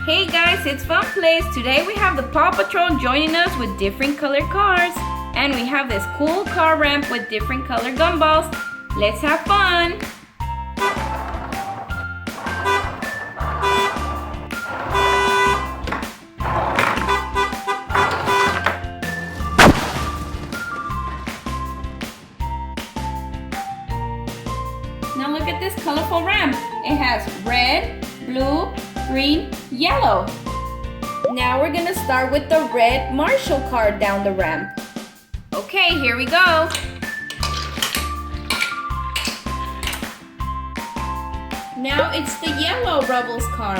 Hey guys, it's Fun Place. Today we have the Paw Patrol joining us with different colored cars. And we have this cool car ramp with different colored gumballs. Let's have fun! Now look at this colorful ramp. It has red, blue, green, yellow. Now we're gonna start with the red Marshall car down the ramp. Okay, here we go. Now it's the yellow Rubbles car.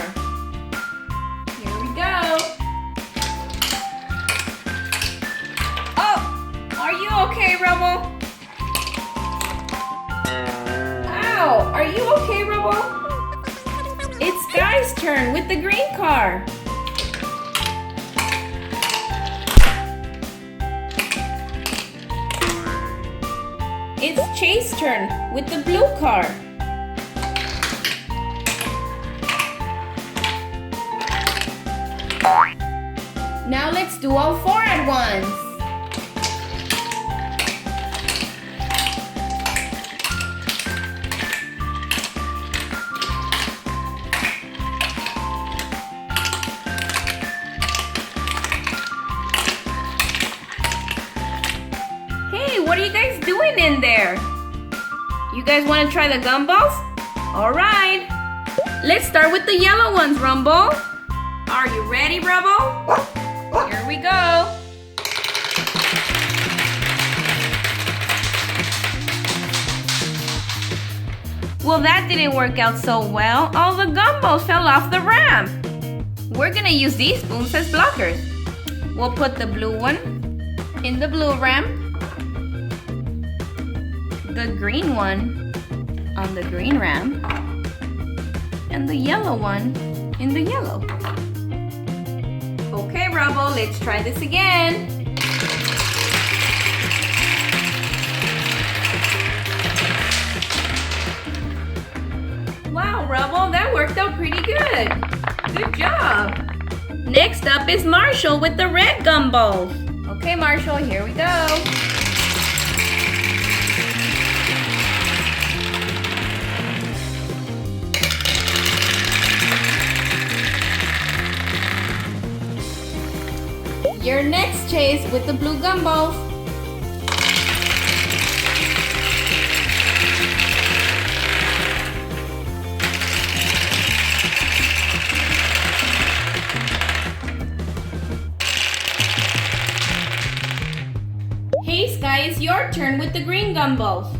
Here we go. Oh, are you okay, Rubble? Ow, are you okay, Rubble? It's Guy's turn with the green car. It's Chase's turn with the blue car. Now let's do all four at once. What are you guys doing in there? You guys want to try the gumballs? Alright. Let's start with the yellow ones, Rumble. Are you ready, Rubble? Here we go. Well, that didn't work out so well. All the gumballs fell off the ramp. We're gonna use these spoons as blockers. We'll put the blue one in the blue ramp, the green one on the green ramp, and the yellow one in the yellow. Okay, Rubble, let's try this again. Wow, Rubble, that worked out pretty good. Good job. Next up is Marshall with the red gumballs. Okay, Marshall, here we go. Your next, Chase, with the blue gumballs. Hey, Sky, it's your turn with the green gumballs.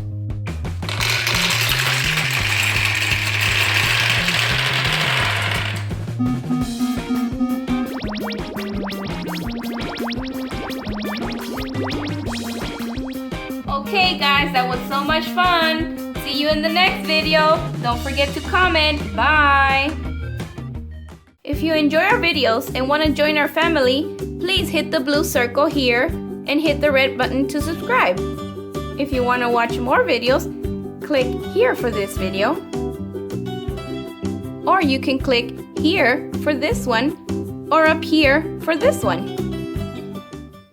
Okay guys, that was so much fun. See you in the next video. Don't forget to comment. Bye. If you enjoy our videos and want to join our family, please hit the blue circle here and hit the red button to subscribe. If you want to watch more videos, click here for this video. Or you can click here for this one or up here for this one.